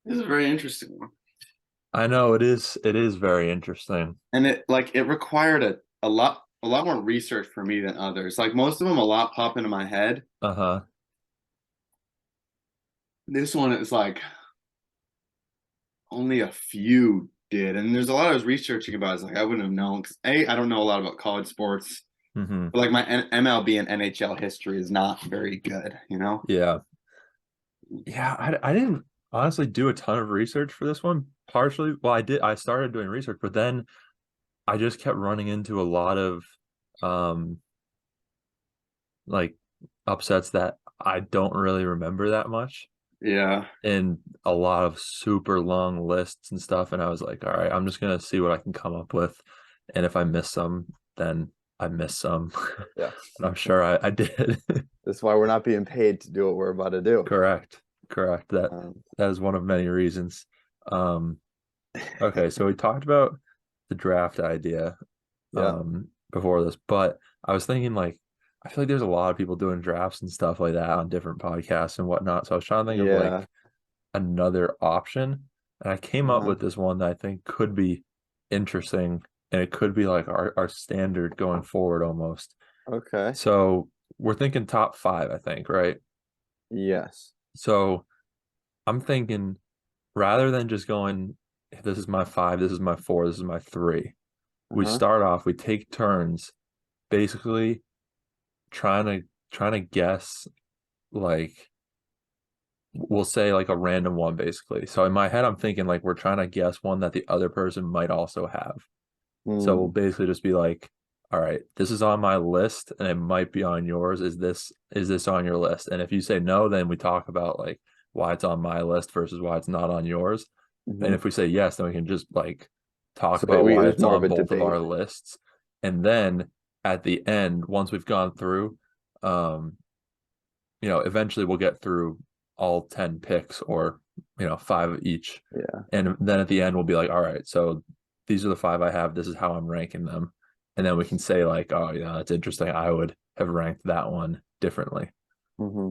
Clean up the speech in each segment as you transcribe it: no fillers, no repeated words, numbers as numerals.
This is a very interesting one. I know it is. It is very interesting. And it required a lot more research for me than others. Like most of them, a lot pop into my head. Uh-huh. This one is like only a few did, and there's a lot I was researching about. It's like I wouldn't have known because I don't know a lot about college sports. Hmm. But like my MLB and NHL history is not very good, you know? Yeah. Yeah, I didn't honestly do a ton of research for this one. Partially, well, I did. I started doing research, but then I just kept running into a lot of um like upsets that I don't really remember that much, Yeah. and a lot of super long lists and stuff. And I was like, all right, I'm just gonna see what I can come up with. And if I miss some, then I miss some. Yeah. And I'm sure I did. That's why we're not being paid to do what we're about to do. Correct. Correct. That Um, that is one of many reasons. Um, okay, so we talked about the draft idea yeah. before this, but I was thinking like I feel like there's a lot of people doing drafts and stuff like that on different podcasts and whatnot. So I was trying to think of Yeah. like another option, and I came up Uh-huh. with this one that I think could be interesting, and it could be like our standard going forward almost. Okay. So we're thinking top five, I think, right? Yes. So I'm thinking rather than just going, this is my five, this is my four, this is my three, we Uh-huh. start off, we take turns basically trying to guess like we'll say like a random one basically. So in my head I'm thinking like we're trying to guess one that the other person might also have. So we'll Mm. basically just be like, all right, this is on my list and it might be on yours. Is this on your list? And if you say no, then we talk about like why it's on my list versus why it's not on yours. And Hmm. if we say yes, then we can just like talk So about why there's it's more of on a both of debate. our lists. And then at the end, once we've gone through, um, eventually we'll get through all 10 picks or, five of each. Yeah. And then at the end, we'll be like, all right, so these are the five I have. This is how I'm ranking them. And then we can say, like, oh, yeah, that's interesting. I would have ranked that one differently. Hmm.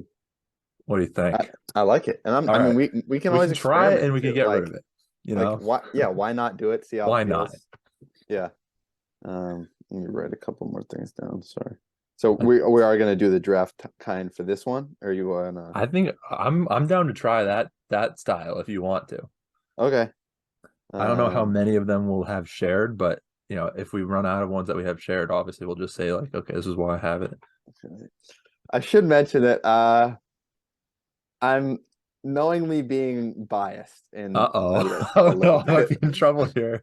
What do you I, think? I like it. And All I mean right. we can We always can try it experiment and we can too. get rid of it. You Like know, why not do it? See how it why not? feels. Yeah. Let me write a couple more things down. Sorry. So we are gonna do the draft kind for this one, or you wanna I think I'm down to try that style if you want to. okay. I don't know how Um many of them we'll have shared, but if we run out of ones that we have shared, obviously we'll just say like, okay, this is why I have it. I should mention that I'm knowingly being biased in my Uh-oh. list a Oh little no, I might bit. be in trouble here.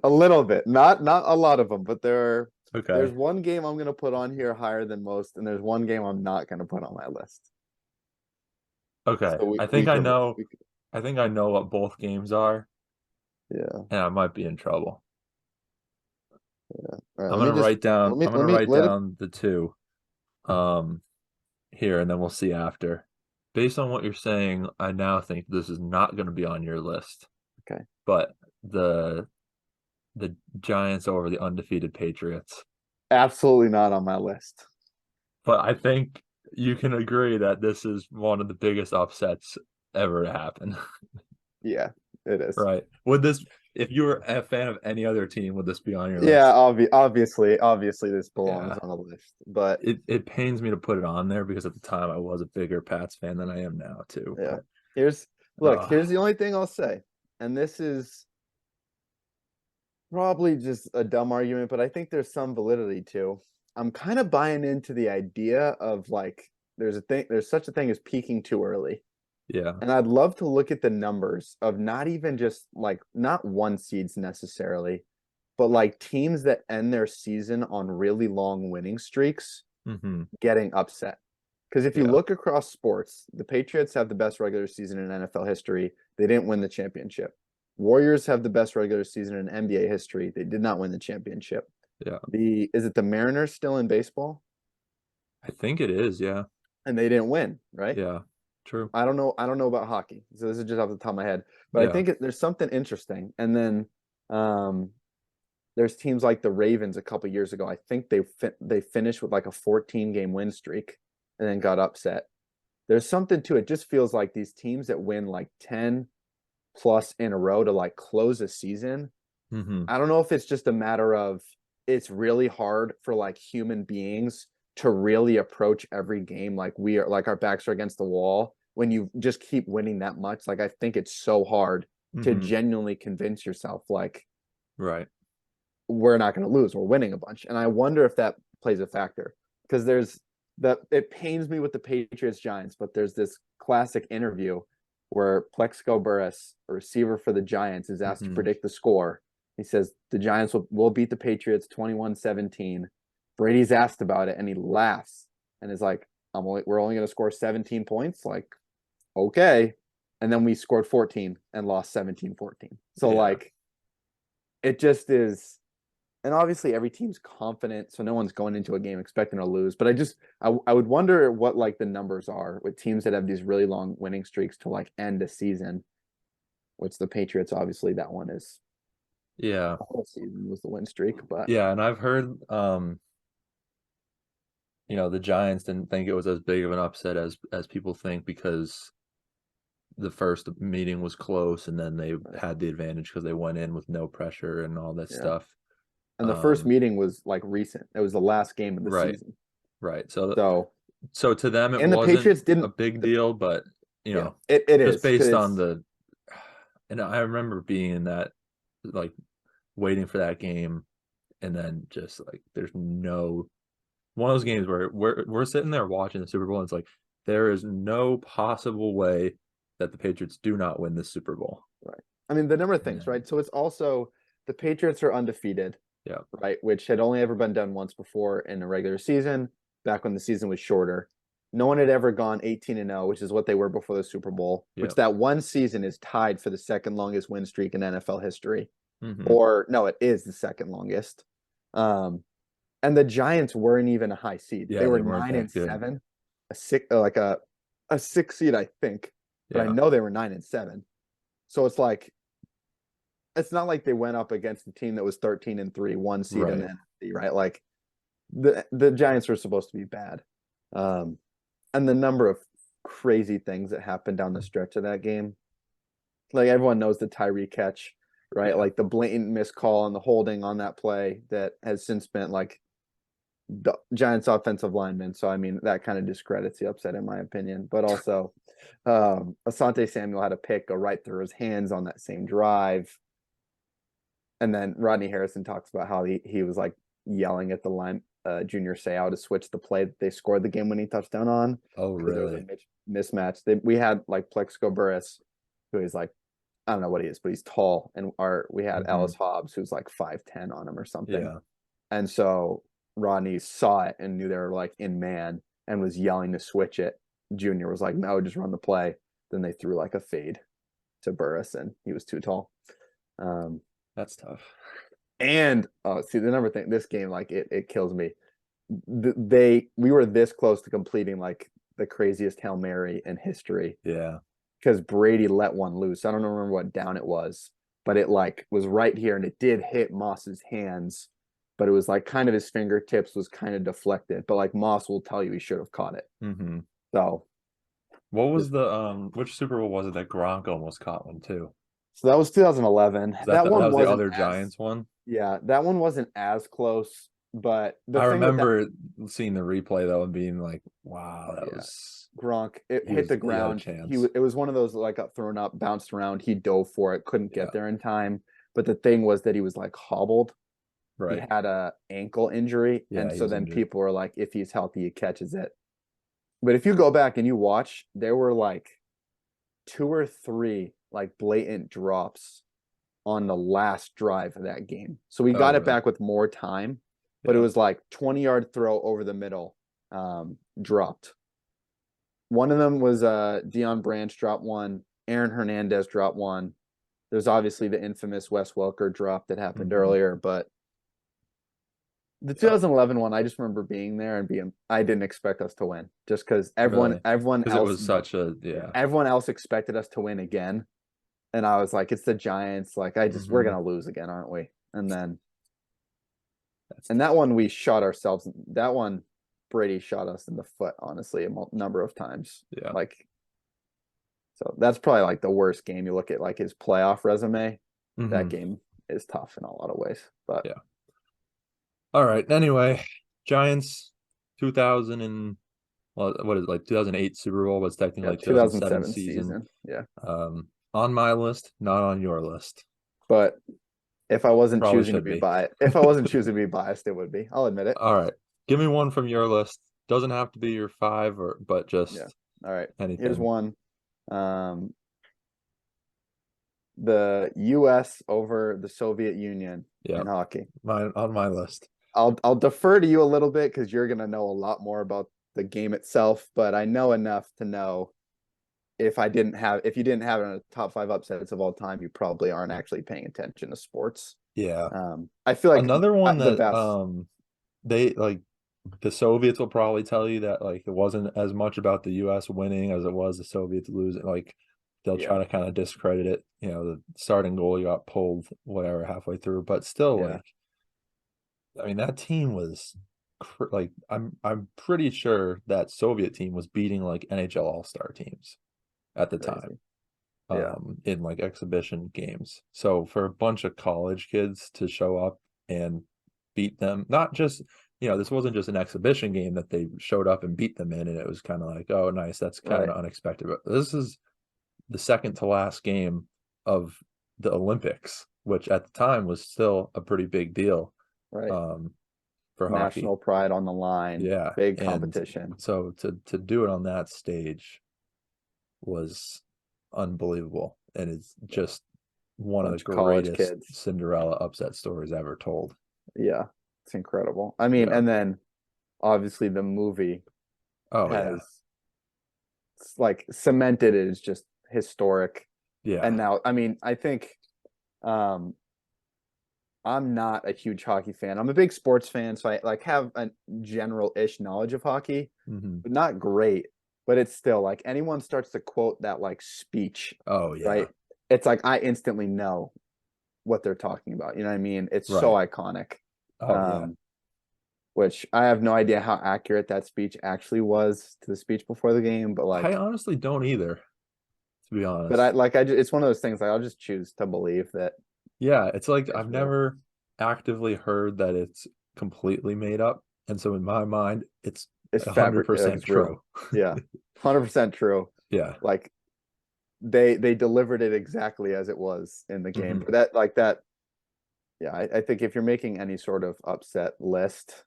A little bit. Not a lot of them, but there's Okay. one game I'm gonna put on here higher than most, and there's one game I'm not gonna put on my list. Okay. So I think I know what both games are, yeah. and I might be in trouble. All right, I'm gonna write down I'm let gonna me write let it down the two um here and then we'll see after. Based on what you're saying, I now think this is not gonna be on your list, okay. but the the Giants over the undefeated Patriots. Absolutely not on my list. But I think you can agree that this is one of the biggest upsets ever to happen. Yeah, it is. Right. Would this, if you were a fan of any other team, would this be on your Yeah, list? obviously this belongs Yeah. on a list. But It pains me to put it on there because at the time I was a bigger Pats fan than I am now too. yeah. But Here's look, uh here's the only thing I'll say. And this is probably just a dumb argument, but I think there's some validity to. I'm kind of buying into the idea of like there's such a thing as peaking too early. yeah. And I'd love to look at the numbers of not even just like not one seeds necessarily, but like teams that end their season on really long winning streaks Hmm. getting upset. Because if you Yeah. look across sports, the Patriots have the best regular season in NFL history. They didn't win the championship. Warriors have the best regular season in NBA history. They did not win the championship. Yeah. The is it the Mariners still in baseball? I think it is, yeah. And they didn't win, right? Yeah. True. I don't know about hockey. So this is just off the top of my head. But I Yeah. think there's something interesting. And then um there's teams like the Ravens a couple years ago. I think they finished with like a 14 game win streak and then got upset. there's something to it. Just feels like these teams that win like 10 plus in a row to like close a season. Mm-hmm. I don't know if it's just a matter of it's really hard for like human beings to really approach every game like we are, like our backs are against the wall when you just keep winning that much. Like I think it's so hard to Mm-hmm. genuinely convince yourself like Right. we're not going to lose, we're winning a bunch. And I wonder if that plays a factor because there's that it pains me with the Patriots Giants, but there's this classic interview where Plexico Burress, a receiver for the Giants, is asked to Mm-hmm. predict the score. He says the Giants will beat the Patriots 21-17. Brady's asked about it and he laughs and is like, we're only going to score 17 points. Like, okay. And then we scored 14 and lost 17-14. So Yeah. like, it just is. And obviously every team's confident, so no one's going into a game expecting to lose. But I would wonder what like the numbers are with teams that have these really long winning streaks to like end a season, which the Patriots obviously that one is Yeah. the whole season was the win streak. But Yeah, and I've heard the Giants didn't think it was as big of an upset as people think because the first meeting was close and then they had the advantage because they went in with no pressure and all this Yeah. stuff. and the first meeting was like recent. It was the last game of the Right. season. Right. So To them it and the wasn't Patriots didn't a big deal, but it just is based on because and I remember being in that like waiting for that game and then just like there's no one of those games where we're sitting there watching the Super Bowl and it's like there is no possible way that the Patriots do not win this Super Bowl. right. I mean the number of things, Yeah. right? So it's also the Patriots are undefeated. Yeah. Right, which had only ever been done once before in a regular season, back when the season was shorter. No one had ever gone 18-0, which is what they were before the Super Bowl, which that one season is tied for the second longest win streak in NFL history. Mm-hmm. Or no, it is the second longest. And the Giants weren't even a high seed. Yeah, they were they weren't 9-7, a 6 seed, I think. But I know they were 9-7. So it's like it's not like they went up against a team that was 13-3, 1 seed in the NFC, right? Like the Giants were supposed to be bad. And the number of crazy things that happened down the stretch of that game. Like everyone knows the Tyree catch, right? Yeah. Like the blatant missed call and the holding on that play that has since been like the Giants offensive lineman. So I mean that kind of discredits the upset in my opinion. But also Asante Samuel had a pick go right through his hands on that same drive. And then Rodney Harrison talks about how he was like yelling at the line Junior Seau to switch the play that they scored the game-winning touchdown on. Oh, There was really? a mismatch. We had like Plexico Burress, who is like, I don't know what he is, but he's tall. And we had Ellis Hobbs, who's like 5'10" on him or something. Yeah. And so Rodney saw it and knew they were like in man and was yelling to switch it. Junior was like, no, just run the play. Then they threw like a fade to Burress and he was too tall. That's tough. And see the number thing, this game, like it kills me. We were this close to completing like the craziest Hail Mary in history. Yeah. Because Brady let one loose. I don't remember what down it was, but it like was right here and it did hit Moss's hands, but it was like kind of his fingertips was kind of deflected. But like Moss will tell you he should have caught it. Mm-hmm. So what was the which Super Bowl was it that Gronk almost caught one too? So that was 2011. That one was the wasn't other as, Giants one. Yeah, that one wasn't as close, but I remember seeing the replay though and being like, "Wow, that was Gronk." It hit the ground. It was one of those like thrown up, bounced around. He dove for it, couldn't get there in time. But the thing was that he was like hobbled. Right. He had a ankle injury, and so then injured. people were like, "If he's healthy, he catches it." But if you go back and you watch, there were like 2 or 3 like blatant drops on the last drive of that game. So we got it back with more time, but it was like 20-yard throw over the middle, dropped. One of them was Deion Branch dropped one, Aaron Hernandez dropped one. There's obviously the infamous Wes Welker drop that happened earlier, but the 2011 one, I just remember being there and I didn't expect us to win just because everyone else, it was such a everyone else expected us to win again. And I was like, it's the Giants. Like, we're going to lose again, aren't we? And then, that one we shot ourselves. That one, Brady shot us in the foot, honestly, a number of times. Yeah. Like, so that's probably like the worst game. You look at like his playoff resume, that Mhm. game is tough in a lot of ways. But Yeah. All right. Anyway, Giants 2000 and well, what is it, like 2008 Super Bowl, but it's technically yeah, like 2007 2007 season. season. Yeah. On my list, not on your list. But if I wasn't Probably choosing to should be be. biased, if I wasn't choosing to be biased, it would be. I'll admit it. All right. Give me one from your list. Doesn't have to be your five but just Yeah. All right. Here's anything. one. The US over the Soviet Union Yeah. in hockey. On my list. I'll defer to you a little bit because you're gonna know a lot more about the game itself, but I know enough to know if you didn't have it in a top 5 upsets of all time, you probably aren't actually paying attention to sports. Yeah. I feel like Another one the that best. they like the Soviets will probably tell you that like it wasn't as much about the US winning as it was the Soviets losing. Like they'll try Yeah. to kind of discredit it. You know, the starting goal got pulled whatever halfway through, but still Yeah. like I mean that team was like I'm pretty sure that Soviet team was beating like NHL All-Star teams at the time. Crazy. Yeah. In like exhibition games. So for a bunch of college kids to show up and beat them, not just, you know, this wasn't just an exhibition game that they showed up and beat them in, and it was kind of like, oh, nice, that's kind Right. of unexpected. But this is the second to last game of the Olympics, which at the time was still a pretty big deal Right. for hockey. National pride on the line. Yeah. Big And competition. so to do it on that stage was unbelievable, and it's just one of the Bunch of college greatest kids. Cinderella upset stories ever told. Yeah. It's incredible. I mean, Yeah. and then obviously the movie Oh has like cemented it as just historic. yeah. And now, I mean, I think I'm not a huge hockey fan. I'm a big sports fan, so I like have a general-ish knowledge of hockey, Mhm. but not great. But it's still like anyone starts to quote that like speech, Oh yeah. right? It's like I instantly know what they're talking about. You know what I mean? It's so iconic. Oh yeah. Which I have no idea how accurate that speech actually was to the speech before the game, but I like, honestly don't either, to be honest. but it's one of those things like I'll just choose to believe that. Yeah, it's like It's I've real. never actively heard that it's completely made up, and so in my mind, it's It's 100% it's real. true. Yeah, 100% true. Yeah. Like they delivered it exactly as it was in the game. Mhm. But that, yeah, I think if you're making any sort of upset list,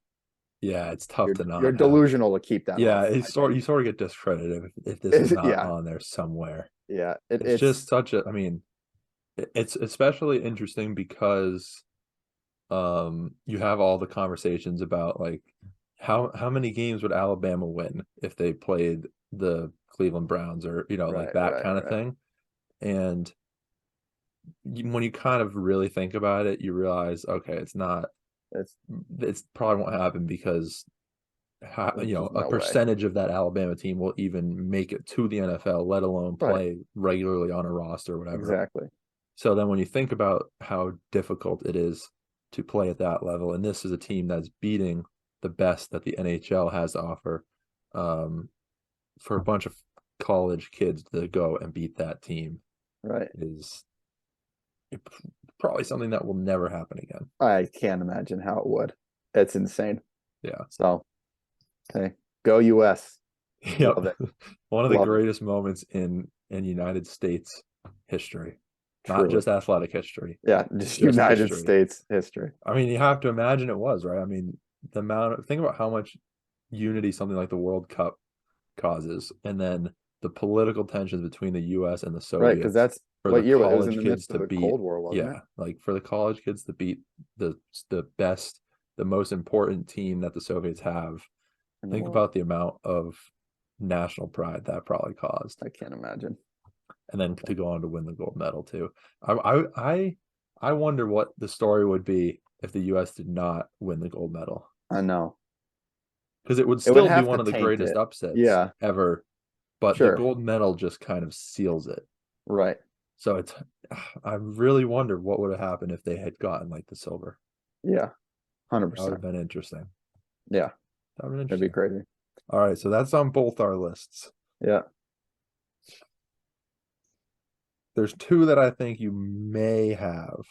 Yeah, it's tough to not you're have. delusional to keep that Yeah, off. you sort of get discredited if this is not Yeah, on there somewhere. yeah. It's just such a, I mean, it's especially interesting because you have all the conversations about like how many games would Alabama win if they played the Cleveland Browns, or you know, like that kind of thing. And when you kind of really think about it, you realize, okay, it's probably won't happen because you know, a percentage of that Alabama team will even make it to the NFL, let alone play regularly on a roster or whatever. Exactly. So then when you think about how difficult it is to play at that level, and this is a team that's beating the best that the NHL has to offer, for a bunch of college kids to go and beat that team, Right. is probably something that will never happen again. I can't imagine how it would. It's insane. Yeah. So, okay, go US. Yep. Love it. One of the Love it. greatest moments in United States history, not Truly. just athletic history. Yeah, just United history. States history. I mean, you have to imagine it was, right? I mean, think about how much unity something like the World Cup causes, and then the political tensions between the US and the Soviets. Right, because that's for what the year was it? It was college in the kids midst of to the beat, Cold War, wasn't it? yeah, like for the college kids to beat the best, the most important team that the Soviets have. Think about the amount of national pride that probably caused. I can't imagine. And then to go on to win the gold medal too. I wonder what the story would be if the US did not win the gold medal. I know. Because it would still be one of the taint greatest it. upsets Yeah. ever. But Sure. the gold medal just kind of seals it. Right. So I really wonder what would have happened if they had gotten like the silver. Yeah. That would 100%. have been interesting. Yeah. That would be That'd be interesting. crazy. All right, so that's on both our lists. Yeah. There's two that I think you may have.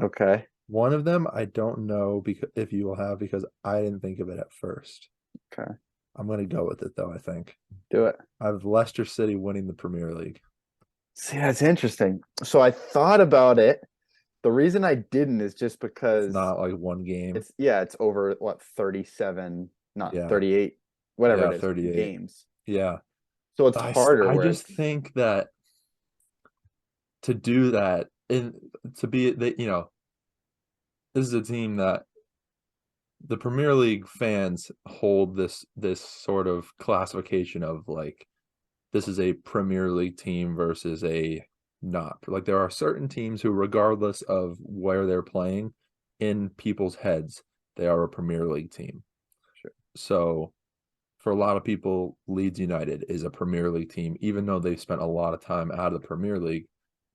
Okay. One of them I don't know because if you will have because I didn't think of it at first. Okay. I'm gonna go with it though, I think. Do it. I have Leicester City winning the Premier League. See, that's interesting. So I thought about it. The reason I didn't is just because It's not like one game. it's over what 37, not Yeah. 38, whatever Yeah, it is, 38. games. Yeah. So it's harder. I where just think that to do that and to be that, this is a team that the Premier League fans hold this sort of classification of like this is a Premier League team versus a not. Like there are certain teams who, regardless of where they're playing, in people's heads, they are a Premier League team. Sure. So for a lot of people, Leeds United is a Premier League team, even though they've spent a lot of time out of the Premier League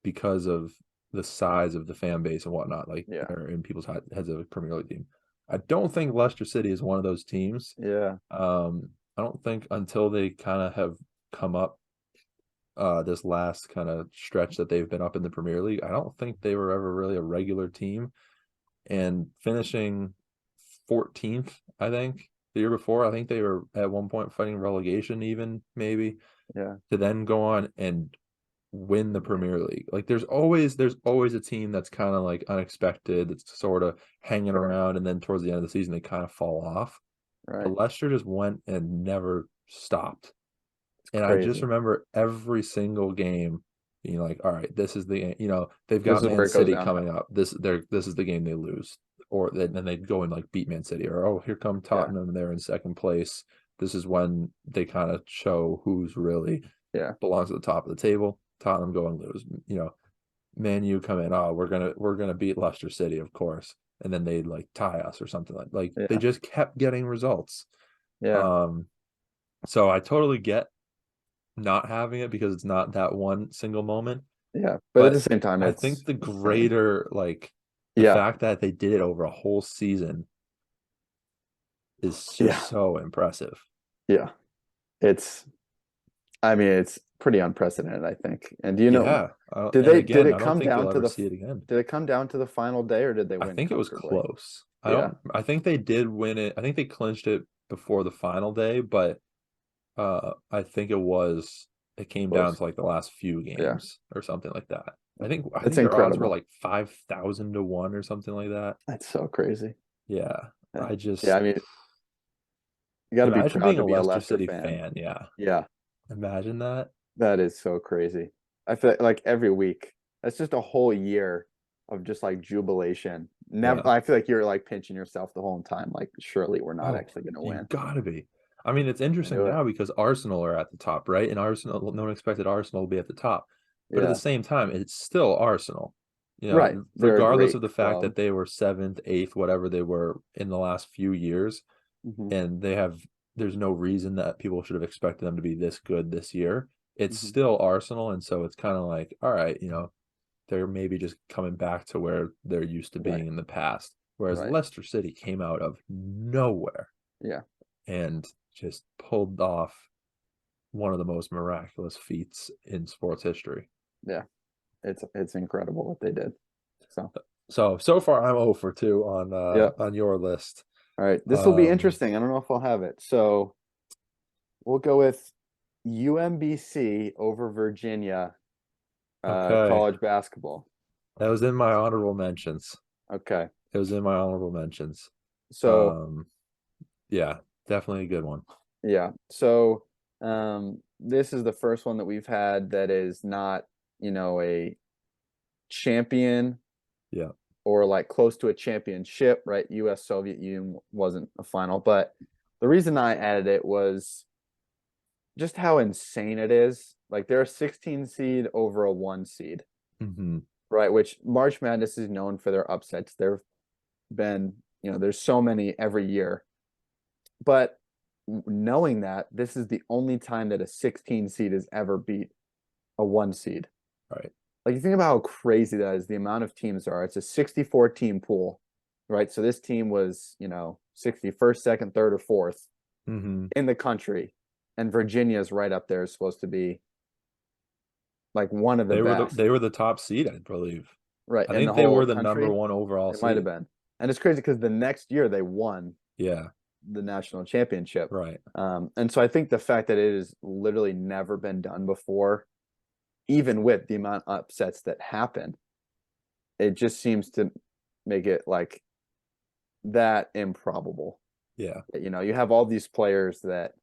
because of the size of the fan base and whatnot. Like Yeah. they're in people's heads of a Premier League team. I don't think Leicester City is one of those teams. Yeah. I don't think until they kind of have come up this last kind of stretch that they've been up in the Premier League, I don't think they were ever really a regular team. And finishing 14th, I think, the year before, I think they were at one point fighting relegation even, maybe. Yeah. To then go on and win the Premier League. Like there's always a team that's kind of like unexpected, that's sort of hanging Sure. around, and then towards the end of the season they kind of fall off. Right. But Leicester just went and never stopped. And I just crazy. remember every single game being like, all right, this is the they've This got is where Man it goes City downhill. coming up. This is the game they lose. Or then they'd go and like beat Man City, or oh, here come Tottenham and they're in second place. This is when they kind of show who's really belongs at the top of the table. Tottenham go and lose. Man U come in, oh, we're gonna beat Leicester City, of course. And then they'd like tie us or something like they just kept getting results. Yeah. So I totally get not having it because it's not that one single moment. Yeah. But at the same time, I it's think the insane. greater the fact that they did it over a whole season is just so impressive. Yeah. It's pretty unprecedented, I think. And do you know, did it come down to see it again. Did it come down to the final day or did they win? I think it was close. Yeah. I think they did win it. I think they clinched it before the final day, but I think it came down to like the last few games or something like that. I think their odds were like 5,000 to 1 or something like that. That's so crazy. Yeah. I mean, you got to be proud to be a Leicester City fan. fan. Yeah. Yeah. Imagine that. That is so crazy. I feel like every week, that's just a whole year of just like jubilation. I feel like you're like pinching yourself the whole time. Like, surely we're not actually going to win. Gotta be. I mean, it's interesting now because Arsenal are at the top, right? And Arsenal, no one expected Arsenal to be at the top. But at the same time, it's still Arsenal. Right. Regardless of the fact that they were 7th, 8th, whatever they were in the last few years. And there's no reason that people should have expected them to be this good this year. It's still Arsenal. And so it's kind of like, all right, they're maybe just coming back to where they're used to being in the past. Whereas Leicester City came out of nowhere. Yeah. And just pulled off one of the most miraculous feats in sports history. Yeah. It's incredible what they did. So far I'm 0 for 2 on your list. All right. This will be interesting. I don't know if I'll have it. So we'll go with UMBC over Virginia college basketball. That was in my honorable mentions. Okay. It was in my honorable mentions. So yeah, definitely a good one. Yeah. So this is the first one that we've had that is not, a champion. Yeah. Or like close to a championship, right? US Soviet Union wasn't a final, but the reason I added it was just how insane it is. Like they're a 16 seed over a 1 seed, right? Which March Madness is known for their upsets. There've been, there's so many every year, but knowing that this is the only time that a 16 seed has ever beat a 1 seed, right? Like you think about how crazy that is, the amount of teams there are. It's a 64 team pool, right? So this team was, 61st, 2nd, 3rd, or 4th Hmm. in the country, and Virginia's right up there, is supposed to be like one of the best, They were the top seed, I believe. right? I In the think they whole were the number country. one overall It might have seed. been, and it's crazy because the next year they won Yeah, the national championship. right. And so I think the fact that it has literally never been done before, even with the amount of upsets that happen, it just seems to make it like that improbable. Yeah. You know, you have all these players that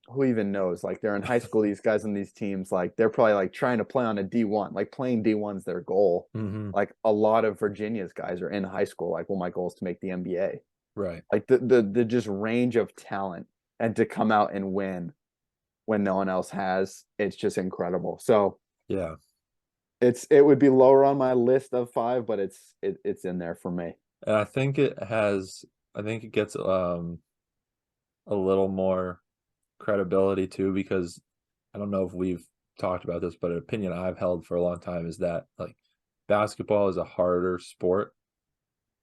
who even knows? Like they're in high school, these guys on these teams, like they're probably like trying to play on a D1, like playing D1's their goal. Hmm. Like a lot of Virginia's guys are in high school, like, well, my goal is to make the NBA. Right. Like the just range of talent and to come out and win when no one else has, it's just incredible. So Yeah. it would be lower on my list of 5, but it's in there for me. And I think it gets a little more credibility too, because I don't know if we've talked about this, but an opinion I've held for a long time is that like basketball is a harder sport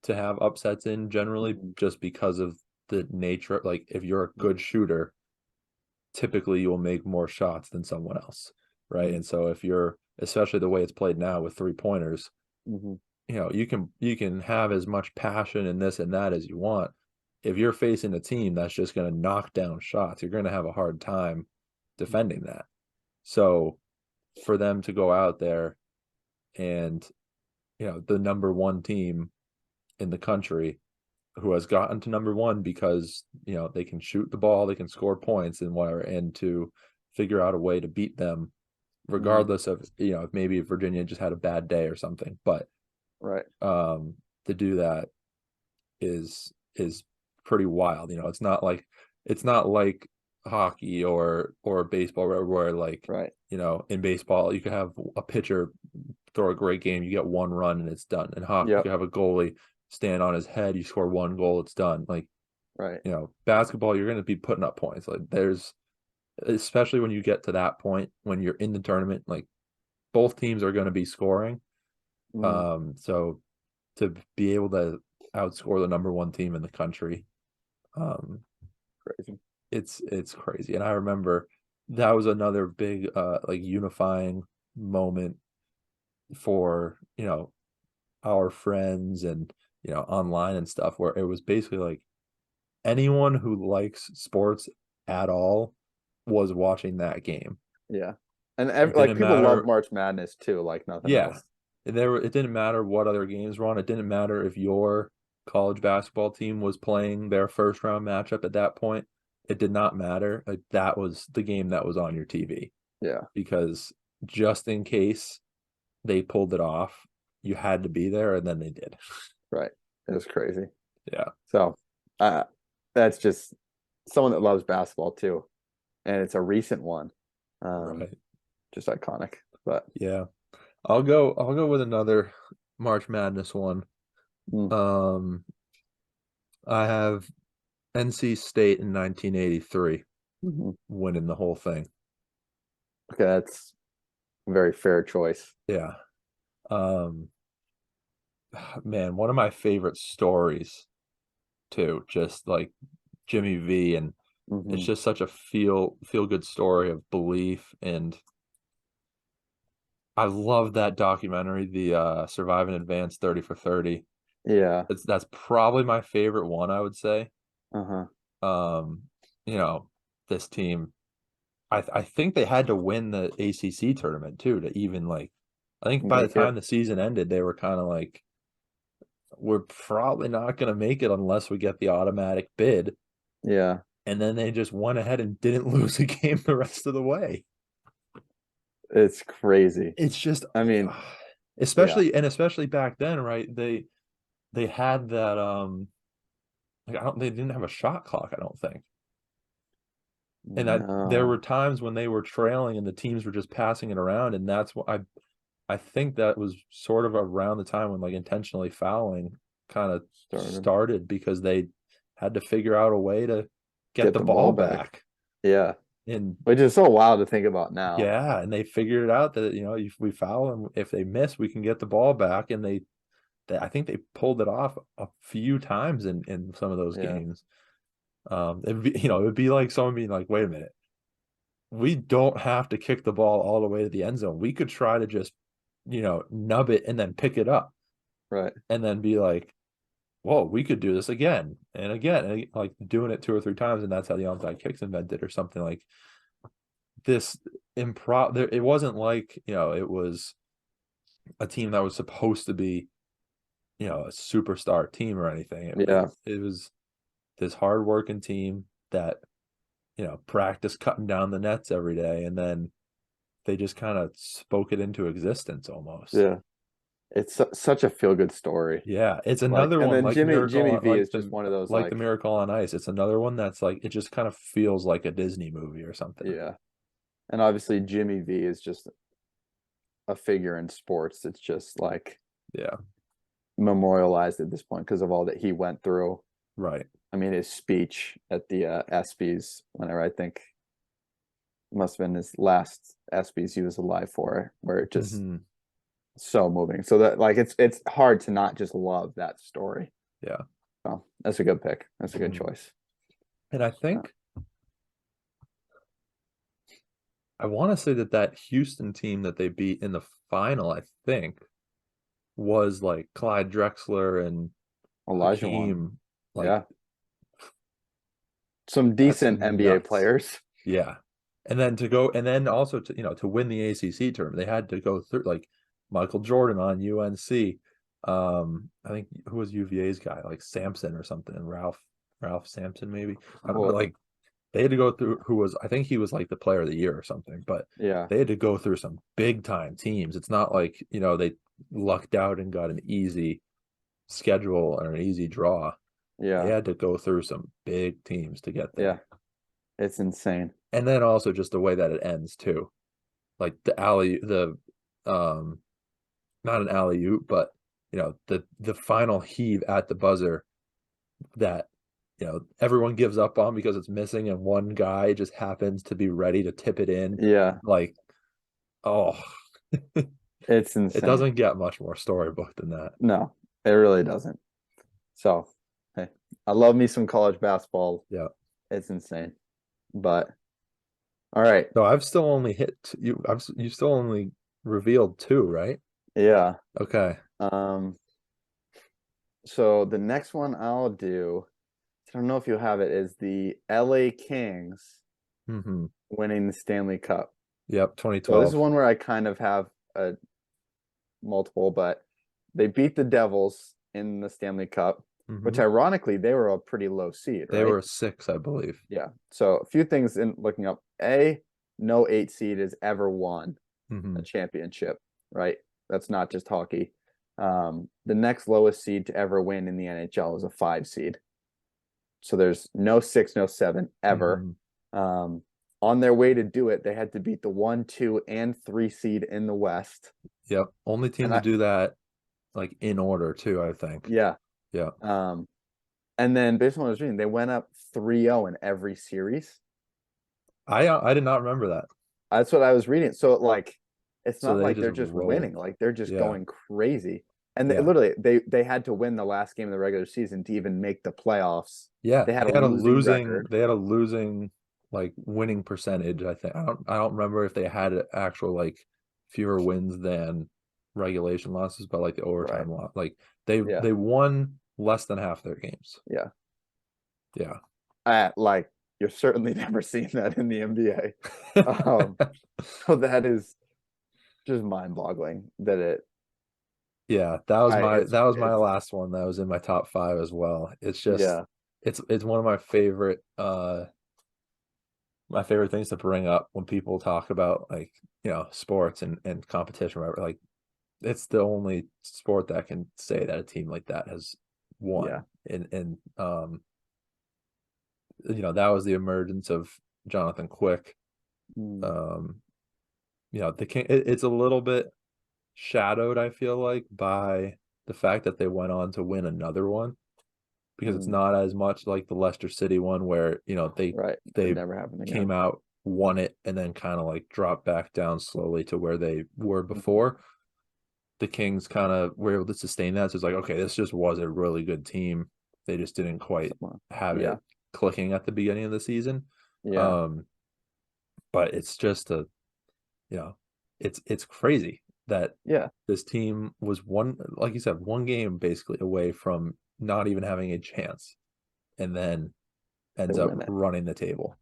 to have upsets in generally, Mhm. just because of the nature. Like if you're a good shooter, typically you'll make more shots than someone else, right? Mhm. And so if you're, especially the way it's played now with 3-pointers, Mhm. you know, you can have as much passion and this and that as you want. If you're facing a team that's just going to knock down shots, you're going to have a hard time defending that. So for them to go out there and, you know, the number one team in the country who has gotten to number one because, you know, they can shoot the ball, they can score points and whatever, and to figure out a way to beat them, Mhm. regardless of, you know, maybe Virginia just had a bad day or something. But Right. to do that is pretty wild. You know, it's not like hockey or baseball where like, Right. you know, in baseball you could have a pitcher throw a great game, you get one run and it's done. In hockey, you Yep. could have a goalie stand on his head, you score one goal, it's done. Like, Right. you know, basketball, you're going to be putting up points. Like there's, especially when you get to that point when you're in the tournament, like both teams are going to be scoring. Mhm. So to be able to outscore the number one team in the country, um, Crazy. it's crazy. And I remember that was another big like unifying moment for, you know, our friends and, you know, online and stuff, where it was basically like anyone who likes sports at all was watching that game. Yeah. And It like didn't people love matter. March Madness too, like nothing Yeah. else. It didn't matter what other games were on. It didn't matter if your college basketball team was playing their first round matchup at that point. It did not matter. Like that was the game that was on your TV, Yeah. because just in case they pulled it off, you had to be there, and then they did. Right. It was crazy. Yeah. So uh that's just someone that loves basketball too. And it's a recent one. Um, Right. just iconic. But Yeah. I'll go with another March Madness one. mm, Um I have NC State in 1983 mhm. winning the whole thing. Okay, that's a very fair choice. Yeah. Um Man, one of my favorite stories too, just like Jimmy V, and it's Hmm. just such a feel good story of belief. And I love that documentary, the Survive and Advance 30 for 30. Yeah. That's probably my favorite one, I would say. Uh-huh. Um, you know, this team, I think they had to win the ACC tournament too to even like, I think by the Make it. time the season ended, they were kind of like, we're probably not going to make it unless we get the automatic bid. Yeah. And then they just went ahead and didn't lose a game the rest of the way. It's crazy. It's just, I mean, yeah. especially back then, right? They had that like they didn't have a shot clock, I don't think. And that there were No. times when they were trailing and the teams were just passing it around, and that's what I think that was sort of around the time when like intentionally fouling kind of Started. started, because they had to figure out a way to get Get the the ball ball back. back. Yeah. And Which is so wild to think about now. yeah, and they figured it out that, you know, if we foul them, if they miss, we can get the ball back. And they I think they pulled it off a few times in some of those Yeah. games. It'd be, it would be like someone being like, wait a minute, we don't have to kick the ball all the way to the end zone. We could try to just, nub it and then pick it up Right. and then be like, whoa, we could do this again and again, and like doing it 2 or 3 times, and that's how the onside kicks invented, or something like this. Improv. It wasn't like it was a team that was supposed to be, a superstar team or anything. Yeah. It was this hardworking team that practice cutting down the nets every day, and then they just kind of spoke it into existence almost. Yeah. It's such a feel good story. Yeah, it's Like, another and one then like Jimmy Miracle V like is just one of those like the Miracle on Ice. It's another one that's like, it just kind of feels like a Disney movie or something. Yeah. And obviously Jimmy V is just a figure in sports. It's just like Yeah, memorialized at this point because of all that he went through. right. I mean, his speech at the ESPYs, whenever, I think must have been his last ESPYs he was alive for, where it just Mhm. so moving. So that, like, it's hard to not just love that story. Yeah. So that's a good pick. That's a good Mhm. choice. And I think I want to say that Houston team that they beat in the final, I think, was like Clyde Drexler and Elijah one. Hakeem. Like, Yeah. Some that's decent NBA nuts. players. Yeah. And then also to win the ACC tournament, they had to go through like Michael Jordan on UNC. I think, who was UVA's guy, like Sampson or something, Ralph Sampson maybe. I don't know, Cool. like they had to go through, I think he was like the player of the year or something, but Yeah. they had to go through some big time teams. It's not like, they lucked out and got an easy schedule or an easy draw. They Yeah. had to go through some big teams to get there. Yeah. It's insane. And then also just the way that it ends too. Like not an alley oop, but the final heave at the buzzer that everyone gives up on because it's missing, and one guy just happens to be ready to tip it in. Yeah. Like, oh, It's insane. it doesn't get much more storybook than that. No, it really doesn't. So, hey, I love me some college basketball. Yeah. It's insane. But all right. So I've still only hit you. You still only revealed 2, right? Yeah. Okay. So the next one I'll do, I don't know if you'll have it, is the LA Kings Mm-hmm. winning the Stanley Cup. Yep. So 2012. this is one where I kind of have a multiple, but they beat the Devils in the Stanley Cup, which Mhm. ironically they were a pretty low seed, They right? were 6, I believe. Yeah. So a few things in looking up. No 8 seed has ever won Mhm. a championship, right? That's not just hockey. The next lowest seed to ever win in the NHL is a 5 seed. So there's no 6, no 7 ever. Mhm. On their way to do it, they had to beat the 1, 2, and 3 seed in the West. Yep. Only team And to I- do that, like in order too, I think. Yeah. Yeah. And then based on what I was reading, they went up 3-0 in every series. I did not remember that. That's what I was reading. So like, it's So not they like they're just just rolled. winning, like they're just Yeah. going crazy. And they, Yeah. literally, they had to win the last game of the regular season to even make the playoffs. Yeah. They had a losing record. They had a losing like winning percentage, I think. I don't remember if they had an actual like fewer wins than regulation losses, but like the overtime loss. Like they won less than half their games. Yeah. Yeah. Like you're certainly never seen that in the NBA. So that is just mind-boggling that it. Yeah, that was my it's- last one. That was in my top 5 as well. It's just Yeah. it's one of my favorite things to bring up when people talk about like, sports and competition, right? Like it's the only sport that can say that a team like that has won. Yeah. And that was the emergence of Jonathan Quick. The King, it's a little bit shadowed, I feel like, by the fact that they went on to win another one, because it's not as much like the Leicester City one where they never happened again. came out, won it, and then kind of like dropped back down slowly to where they were before. The Kings kind of were able to sustain that. So it's like, okay, this just was a really good team. They just didn't quite have it clicking at the beginning of the season. Yeah. But it's just it's crazy that Yeah. this team was like you said, one game basically away from not even having a chance, and then ends up win it. running the table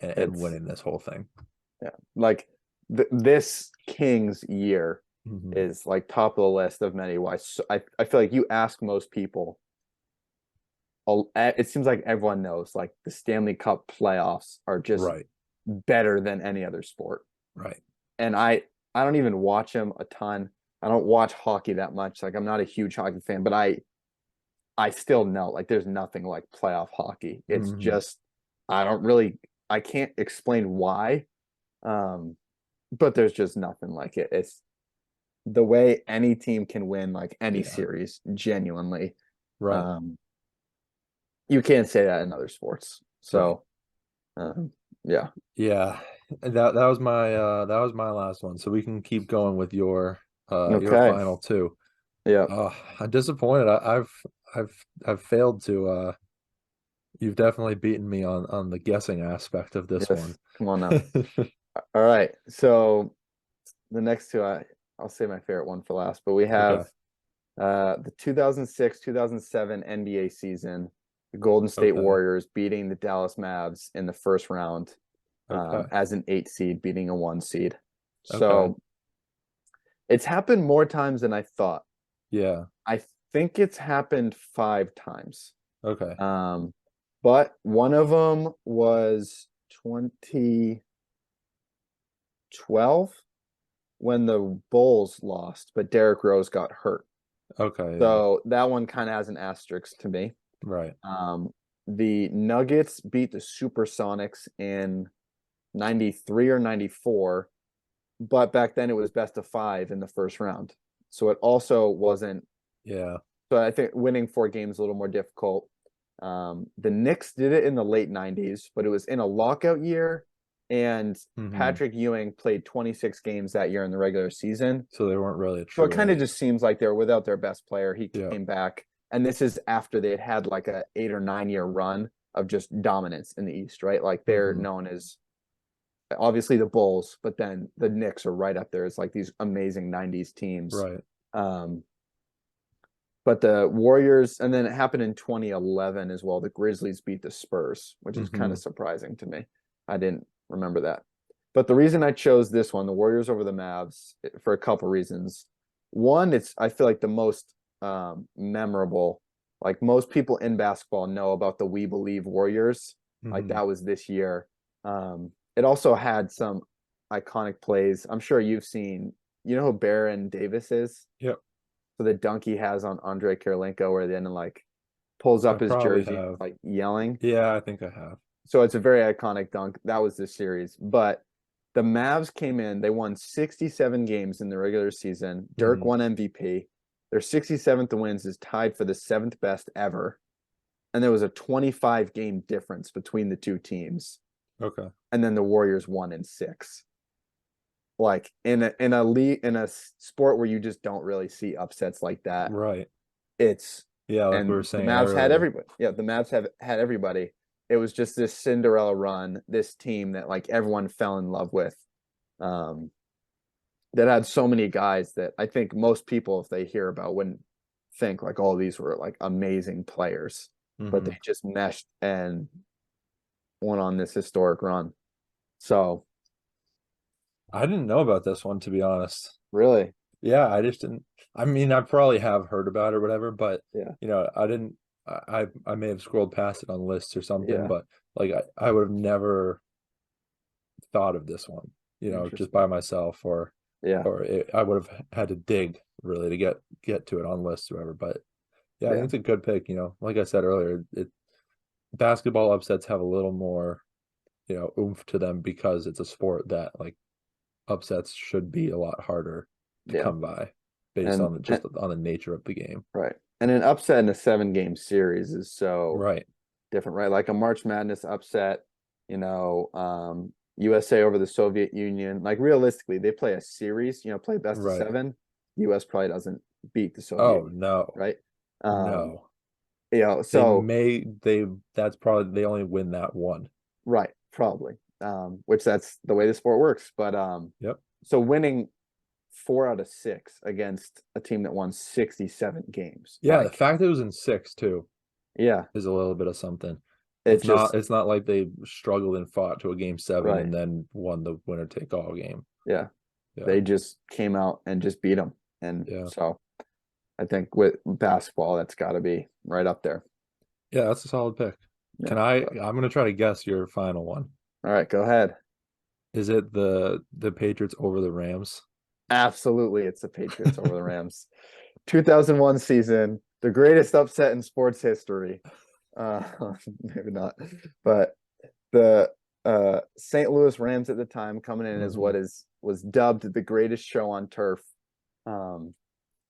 and It's- winning this whole thing. Yeah. Like this Kings year Mhm. is like top of the list of many why. So I feel like you ask most people, it seems like everyone knows like the Stanley Cup playoffs are just Right, better than any other sport. right. And I don't even watch them a ton. I don't watch hockey that much. Like I'm not a huge hockey fan, but I still know like there's nothing like playoff hockey. It's Mhm. just I can't explain why. But there's just nothing like it. It's the way any team can win like any Yeah. series genuinely. Right. You can't say that in other sports. So yeah. Yeah. That was my last one. So we can keep going with your Okay. final two. Yeah. I'm disappointed. I've failed to you've definitely beaten me on the guessing aspect of this Yes. one. Come on now. All right. So the next two, I'll say my favorite one for last, but we have the 2006-2007 NBA season, the Golden State Okay. Warriors beating the Dallas Mavs in the first round Okay. as an 8 seed, beating a 1 seed. Okay. So it's happened more times than I thought. Yeah. I think it's happened 5 times. Okay. But one of them was 2012 when the Bulls lost, but Derrick Rose got hurt. Okay. Yeah. So that one kind of has an asterisk to me. Right. The Nuggets beat the Supersonics in 93 or 94, but back then it was best of 5 in the first round. So it also wasn't. Yeah. So I think winning 4 games is a little more difficult. The Knicks did it in the late 90s, but it was in a lockout year, and Mhm. Patrick Ewing played 26 games that year in the regular season. So they weren't really a So true it kind of eight. just seems like they're without their best player. He Yeah. came back, and this is after they had like a 8 or 9 year run of just dominance in the East, right? Like they're Mhm. known as obviously the Bulls, but then the Knicks are right up there as like these amazing 90s teams. Right. But the Warriors, and then it happened in 2011 as well. The Grizzlies beat the Spurs, which is kind of surprising to me. I didn't remember that. But the reason I chose this one, the Warriors over the Mavs, for a couple reasons. One, I feel like the most memorable. Like most people in basketball know about the We Believe Warriors. Like Mhm. that was this year. It also had some iconic plays. I'm sure you've seen. You know who Baron Davis is? Yep. So the dunk he has on Andre Kirilenko, where then like pulls up I his probably jersey, have. like yelling. Yeah, I think I have. So it's a very iconic dunk. That was this series. But the Mavs came in, they won 67 games in the regular season. Dirk Mhm. won MVP. Their 67th wins is tied for the 7th best ever. And there was a 25 game difference between the two teams. Okay. And then the Warriors won in 6. Like in a league, in a sport where you just don't really see upsets like that. Right. It's Yeah, like we and were the saying Mavs had earlier. everybody. Yeah, the Mavs have had everybody. It was just this Cinderella run, this team that like everyone fell in love with. That had so many guys that I think most people, if they hear about, wouldn't think like all these were like amazing players, but they Mhm. just meshed and went on this historic run. So I didn't know about this one, to be honest. really, Yeah, I just didn't. I mean, I probably have heard about it or whatever, but yeah, I didn't. I may have scrolled past it on lists or something, yeah, but like I would have never thought of this one, just interesting. by myself, or Yeah, I would have had to dig really to get to it on lists or whatever. But yeah, I yeah, think it's a good pick. Like I said earlier, basketball upsets have a little more, oomph to them because it's a sport that like upsets should be a lot harder to yeah, come by based on just on the nature of the game. right. And an upset in a 7 game series is so Right. different, right? Like a March Madness upset, USA over the Soviet Union. Like realistically, they play a series, play best Right. of 7. US probably doesn't beat the Soviet Oh Union, no. right? No. You know, They so that's probably they only win that one. right, probably. Which that's the way the sport works. But Yep. so winning 4 out of 6 against a team that won 67 games. Yeah, the Like, fact that it was in 6 too yeah, is a little bit of something. it just It's not like they struggled and fought to a game 7 right. and then won the winner take all game. Yeah. Yeah. They just came out and just beat them. And Yeah. so I think with basketball, that's got to be right up there. Yeah, that's a solid pick. Yeah. I'm gonna try to guess your final one. All right, go ahead. Is it the Patriots over the Rams? Absolutely, it's the Patriots over the Rams. 2001 season, the greatest upset in sports history. Uh, maybe not, but the St. Louis Rams at the time coming in as what was dubbed the greatest show on turf.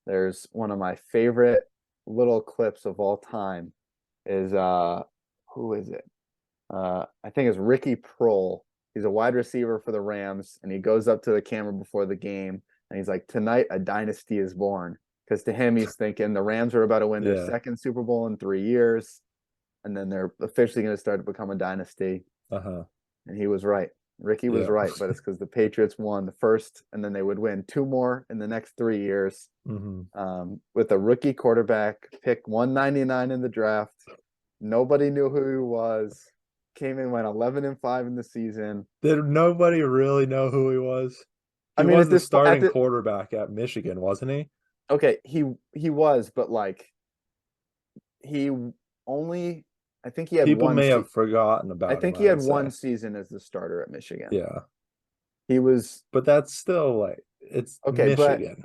There's one of my favorite little clips of all time is who is it? I think it's Ricky Prohl. He's a wide receiver for the Rams, and he goes up to the camera before the game, and he's like, "Tonight, a dynasty is born." Because to him, he's thinking the Rams are about to win their Yeah. second Super Bowl in 3 years, and then they're officially going to start to become a dynasty. Uh-huh. And he was right. Ricky was Yeah. right, but it's because the Patriots won the first, and then they would win 2 more in the next 3 years. With a rookie quarterback, pick 199 in the draft. Nobody knew who he was. Came in, went 11-5 in the season. Did nobody really know who he was? I He mean, was at the this starting quarterback at Michigan, wasn't he? okay, he was, but like he only, I think he had People one. may have forgotten about I him, think he I had would one say. season as the starter at Michigan. Yeah, He was but that's still like it's okay, Michigan.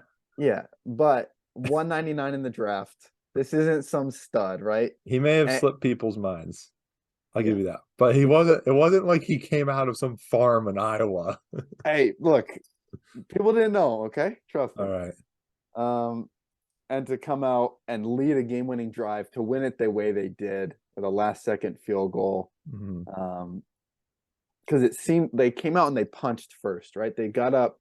but 199 in the draft. This isn't some stud, right? He may have And- slipped people's minds. I'll give Yeah. you that. But he wasn't. It wasn't like he came out of some farm in Iowa. Hey, look, people didn't know. Okay, trust me. All right. And to come out and lead a game-winning drive to win it the way they did with a last-second field goal. Because it seemed they came out and they punched first, right? They got up,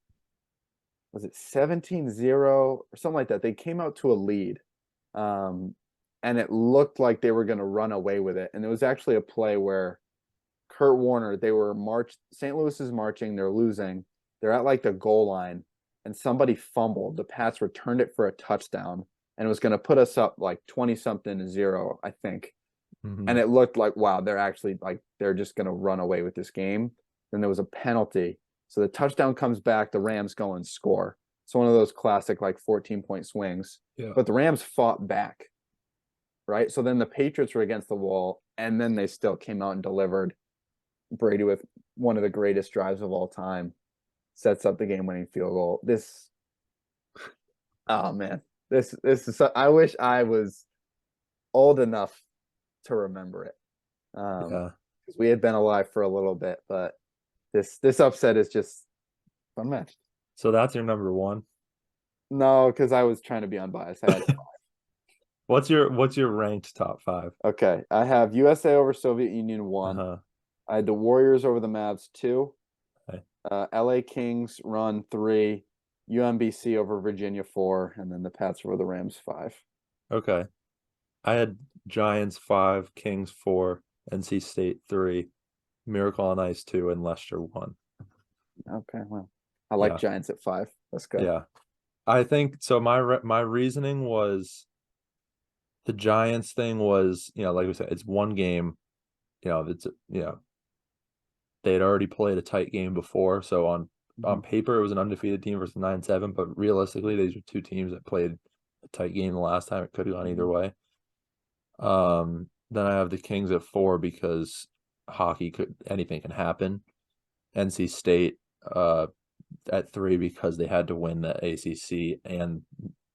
was it 17-0 or something like that? They came out to a lead. And it looked like they were going to run away with it. And it was actually a play where Kurt Warner, St. Louis is marching, they're losing. They're at like the goal line, and somebody fumbled. The Pats returned it for a touchdown, and it was going to put us up like 20-something-0, I think. And it looked like, wow, they're actually like, they're just going to run away with this game. Then there was a penalty. So the touchdown comes back, the Rams go and score. It's one of those classic like 14-point swings. Yeah. But the Rams fought back, right? So then the Patriots were against the wall, and then they still came out and delivered. Brady with one of the greatest drives of all time sets up the game-winning field goal. Oh man, this is. I wish I was old enough to remember it. Yeah. Because we had been alive for a little bit, but this upset is just unmatched. So that's your number one. No, because I was trying to be unbiased. I had What's your ranked top 5? okay, I have USA over Soviet Union 1. I had the Warriors over the Mavs 2. Okay. LA Kings run 3. UMBC over Virginia 4, and then the Pats over the Rams 5. Okay. I had Giants 5, Kings 4, NC State 3, Miracle on Ice 2, and Leicester 1. Okay, well, I like Yeah. Giants at 5. Let's go. Yeah. I think so. My reasoning was the Giants thing was, like we said, it's one game. It's they had already played a tight game before, so on paper it was an undefeated team versus 9-7, but realistically these are two teams that played a tight game the last time. It could have gone either way. Then I have the Kings at 4 because anything can happen. NC State at 3 because they had to win the ACC and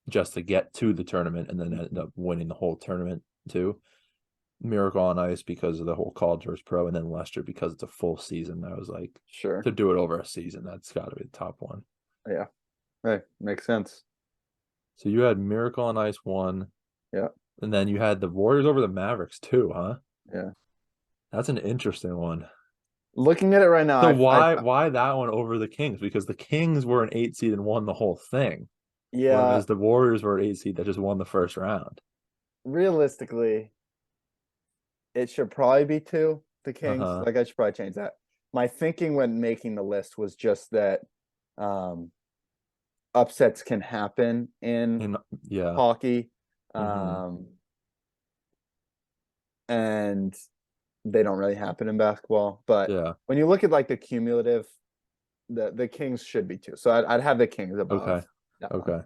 just to get to the tournament, and then end up winning the whole tournament too. Miracle on Ice because of the whole college versus pro, and then Leicester because it's a full season. I was like, Sure. to do it over a season, that's got to be the top one. Yeah. Hey, makes sense. So you had Miracle on Ice 1. Yeah. And then you had the Warriors over the Mavericks 2, huh? Yeah. That's an interesting one. Looking at it right now, So why that one over the Kings? Because the Kings were an 8 seed and won the whole thing. yeah, Whereas the Warriors were an 8 seed that just won the first round. realistically, It should probably be 2, the Kings. Uh-huh. Like I should probably change that. My thinking when making the list was just that upsets can happen in And yeah. hockey. Mhm. And they don't really happen in basketball. But Yeah. when you look at like the cumulative, the Kings should be 2. So I'd have the Kings above Okay. that one. Okay.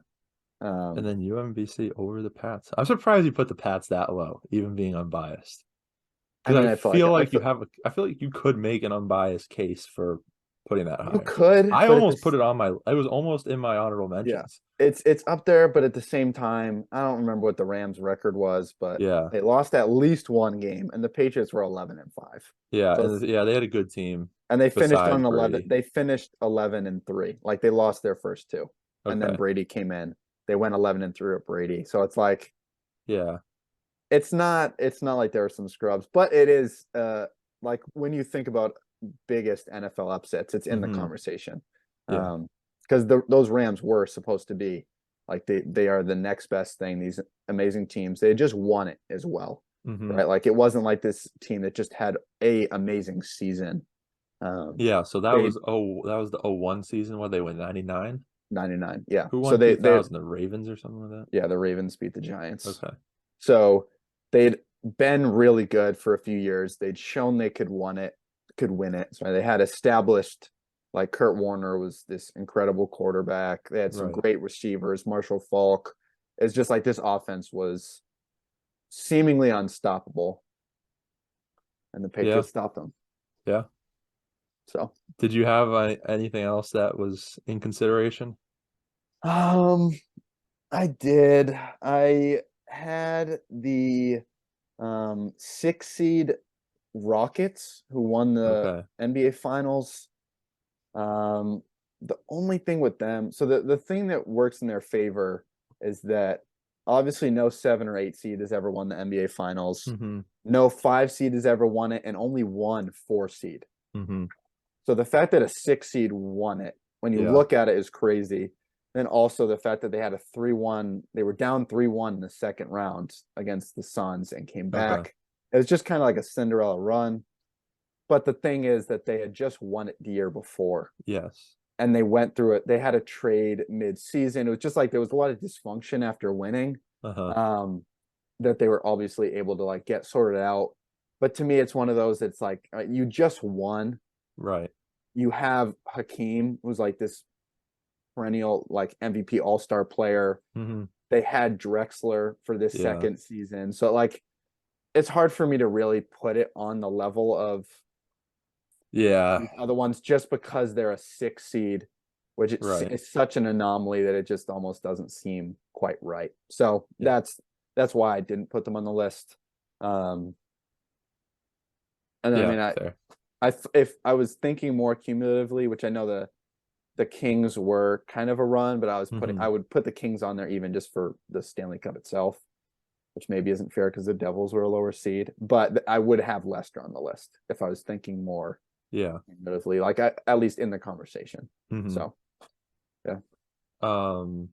And Um, then UMBC over the Pats. I'm surprised you put the Pats that low, even being unbiased. I Because mean, I I feel like feel like I feel like you could make an unbiased case for putting that you higher. could, I but at almost put this, it on my. It was almost in my honorable yeah, mentions. it's up there. But at the same time, I don't remember what the Rams' record was, but Yeah, they lost at least one game, and the Patriots were 11-5. yeah, So and yeah, they had a good team and they finished besides on 11. Brady. They finished 11-3. Like they lost their first 2, and then Okay, Brady came in. They went 11-3 with Brady. So it's like yeah, it's not like there are some scrubs, but it is like when you think about biggest NFL upsets, it's in the hmm conversation. yeah, Because those Rams were supposed to be like they are the next best thing. These amazing teams, they just won it as well, hmm right? Like it wasn't like this team that just had a amazing season. yeah. So They that was the 01 season where they went 99. 99, yeah. Who So won they 2000? The Ravens or something like yeah, the Ravens beat the that. Giants. Okay, So they'd been really good for a few years. They'd shown they could win it. So they had established like Kurt Warner was this incredible quarterback. They had some right. great receivers. Marshall Falk. It's just like this offense was seemingly unstoppable, and the Yeah, Patriots stopped them. yeah. So, Did you have anything else that was in consideration? um, I did. I had the 6 seed Rockets who won the Okay. NBA Finals. Um, the only thing with them, so the thing that works in their favor is that obviously no 7 or 8 seed has ever won the NBA Finals. hmm No 5 seed has ever won it, and only one 4 seed. hmm So the fact that a 6 seed won it, when you Yeah. look at it, is crazy. Then also the fact that they had a 3-1, they were down 3-1 in the second round against the Suns and came Okay. back. It was just kind of like a Cinderella run. But the thing is that they had just won it the year before, Yes. and they went through it. They had a trade mid-season. It was just like there was a lot of dysfunction after winning, Uh-huh. that they were obviously able to like get sorted out. But to me, it's one of those. It's like you just won. Right. You have Hakeem, who's like this perennial like MVP All-Star player. hmm They had Drexler for this Yeah. second season, so like it's hard for me to really put it on the level of Yeah. these other ones just because they're a 6 seed, which Right. is such an anomaly that it just almost doesn't seem quite right. So Yeah. that's why I didn't put them on the list. And I Yeah. mean, Fair. if I was thinking more cumulatively, which I know the Kings were kind of a run, but hmm I would put the Kings on there even just for the Stanley Cup itself, which maybe isn't fair because the Devils were a lower seed. But I would have Leicester on the list if I was thinking more Yeah. cumulatively, like at least in the conversation. hmm So Um,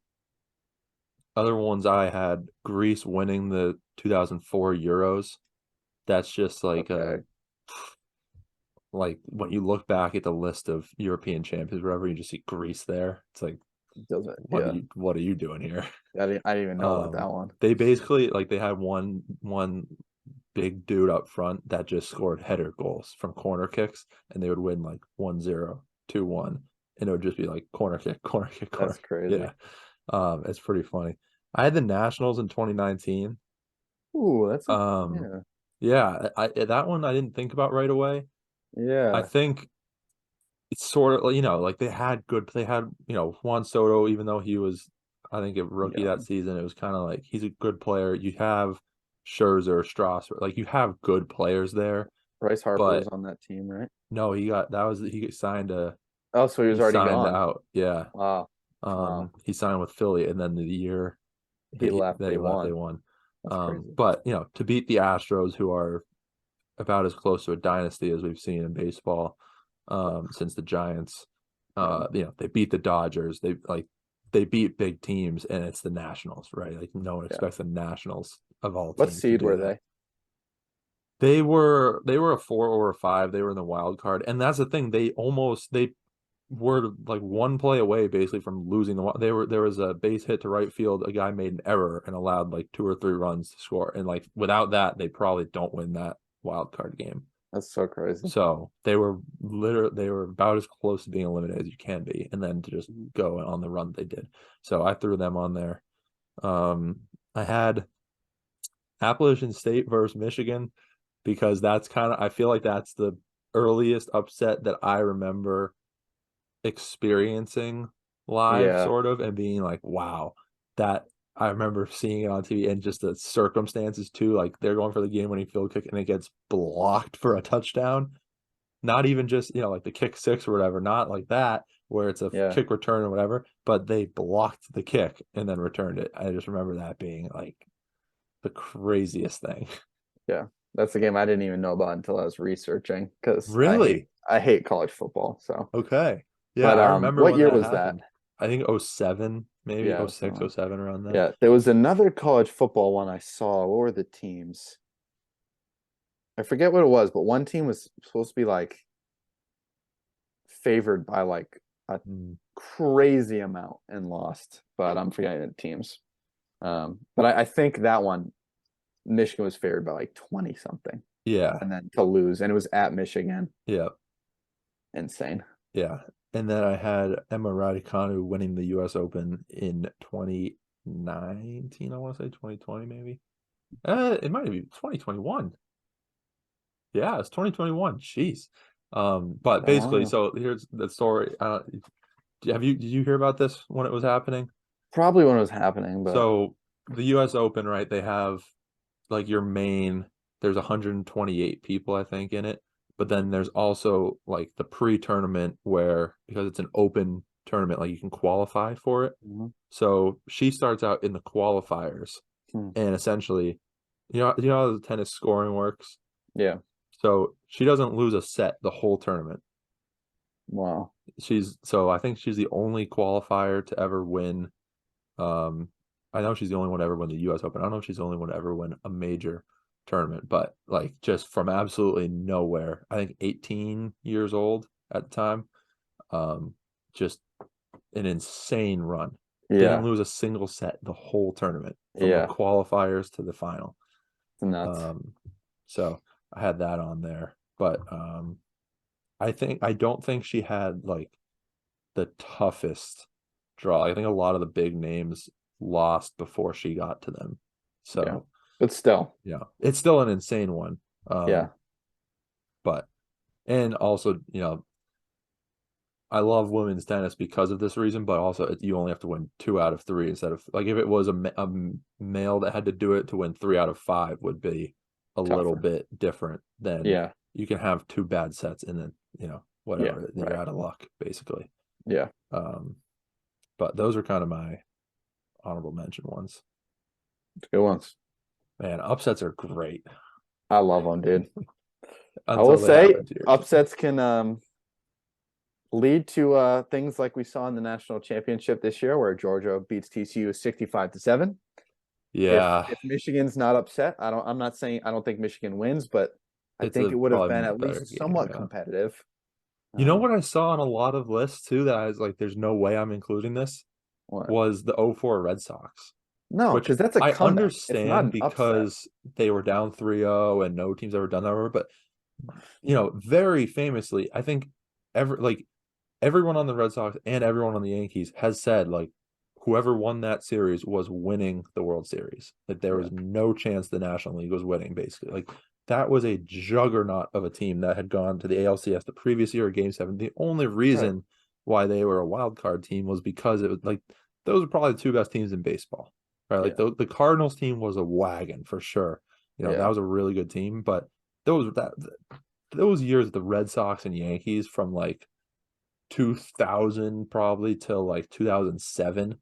other ones I had Greece winning the 2004 Euros. That's just like okay, like when you look back at the list of European champions, wherever you just see Greece there, it's like, doesn't what are you doing here? I didn't even know about that one. They basically like they had one big dude up front that just scored header goals from corner kicks, and they would win like 1-0, 2-1, and it would just be like corner kick, corner kick, corner. That's crazy. Yeah. It's pretty funny. I had the Nationals in 2019. Ooh, Um, yeah, I that one I didn't think about right away. I yeah. think it's sort of, like they had Juan Soto, even though he was, I think, a rookie that Young. season. It was kind of like he's a good player. You have Scherzer, Strasburg, like you have good players there. Bryce Harper was But on that team, right? no, he signed Oh, so he was already gone. out. Yeah. Wow. Wow. He signed with Philly, and then the year He left, that they he left, they won. won. That's crazy. But to beat the Astros, who are about as close to a dynasty as we've seen in baseball, since the Giants. Yeah. They beat the Dodgers. They beat big teams, and it's the Nationals, right? Like no one expects the Nationals of all What teams to seed do were that. They were a 4 or a 5. They were in the wild card, and that's the thing. They were like one play away basically from losing there was a base hit to right field. A guy made an error and allowed like 2 or 3 runs to score, and like without that, they probably don't win that wild card game. That's so crazy. So they were about as close to being eliminated as you can be, and then to just go on the run they did. So I threw them on there. I had Appalachian State versus Michigan because I feel like that's the earliest upset that I remember experiencing live, Yeah. sort of, and being like, wow, that I remember seeing it on TV, and just the circumstances too. Like they're going for the game-winning field kick and it gets blocked for a touchdown. Not even just, like the kick 6 or whatever, not like that where it's a Yeah. kick return or whatever, but they blocked the kick and then returned it. I just remember that being like the craziest thing. Yeah. That's the game I didn't even know about until I was researching because Really? I hate college football. So, Okay. Yeah, but I remember what when year that was happened. that? I think 07, maybe Yeah, 06, 07, around then. Yeah, there was another college football one I saw. What were the teams? I forget what it was, but one team was supposed to be like favored by like a Mm. crazy amount and lost, but I'm forgetting the teams. But I think that one, Michigan was favored by like 20 something, Yeah. and then to lose, and it was at Michigan. Yeah. Insane. Yeah. And then I had Emma Raducanu winning the US Open in 2019, I want to say 2020 maybe. It might be 2021. Yeah, it's 2021. Jeez. But basically, so here's the story. Did you hear about this when it was happening? Probably when it was happening, but So the US Open, right? They have like there's 128 people, I think, in it. But then there's also like the pre-tournament where, because it's an open tournament, like you can qualify for it. So she starts out in the qualifiers, and essentially, you know how the tennis scoring works? yeah. So she doesn't lose a set the whole tournament. Wow. I think she's the only qualifier to ever win. I know she's the only one to ever win the US Open. I don't know if she's the only one to ever win a major tournament, but like just from absolutely nowhere. I think 18 years old at the time. Just an insane run. Yeah. Didn't lose a single set the whole tournament from the qualifiers to the final. It's nuts. So I had that on there, but I don't think she had like the toughest draw. I think a lot of the big names lost before she got to them. So Yeah. But still. Yeah, it's still an insane one. Yeah. But and also, I love women's tennis because of this reason, but also you only have to win 2 out of 3 instead of, like, if it was a male that had to do it, to win 3 out of 5 would be a little bit different than you can have 2 bad sets and then, whatever, you're out of luck, basically. Yeah. But those are kind of my honorable mention ones. Good ones. Man, upsets are great. I love them, dude. I Until will they say happen to your team. upsets can lead to things like we saw in the national championship this year, where Georgia beats TCU 65-7. Yeah. If Michigan's not upset, I'm not saying I don't think Michigan wins, but I think it would have been at least somewhat competitive. You know what I saw on a lot of lists too that I was like, there's no way I'm including this? Was the 04 Red Sox. No, because that's a comeback. I understand because they were down 3-0 and no team's ever done that, but very famously, I think everyone on the Red Sox and everyone on the Yankees has said like whoever won that series was winning the World Series. That there was no chance the National League was winning, basically. Like that was a juggernaut of a team that had gone to the ALCS the previous year, Game 7. The only reason why they were a wild card team was because it was like those were probably the 2 best teams in baseball. Right, like the Cardinals team was a wagon for sure. That was a really good team. But those years, the Red Sox and Yankees from like 2000 probably till like 2007,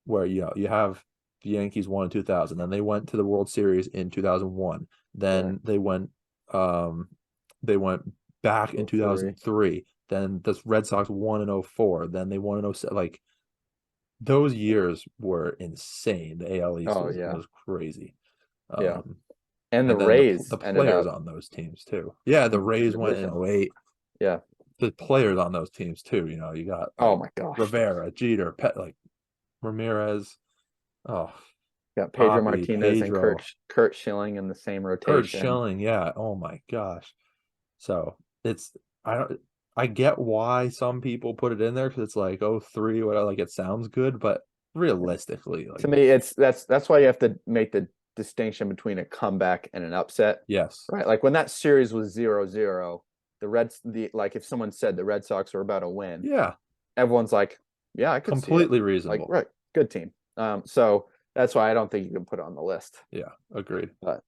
where you have the Yankees won in 2000, then they went to the World Series in 2001. Then they went back in 2003. Then the Red Sox won in 04. Then they won in 07. Like those years were insane. The AL East was crazy. And the And then Rays the ended players up on those teams too. Yeah, the in Rays went in division. 08. Yeah. The players on those teams too. You know, you got Oh like my gosh. Rivera, Jeter, like Ramirez. Oh, Got Pedro Poppy, Martinez and Pedro, Kurt Schilling in the same Kurt rotation. Schilling. Yeah. Oh my gosh. So it's I don't I get why some people put it in there because it's like 03, whatever. Like it sounds good, but realistically, To like me, it's that's why you have to make the distinction between a comeback and an upset, yes, right? Like when that series was 0-0, like if someone said the Red Sox were about to win, yeah, everyone's like, yeah, I could see it. completely Like, reasonable. right, good team. So that's why I don't think you can put it on the list. Yeah, agreed. But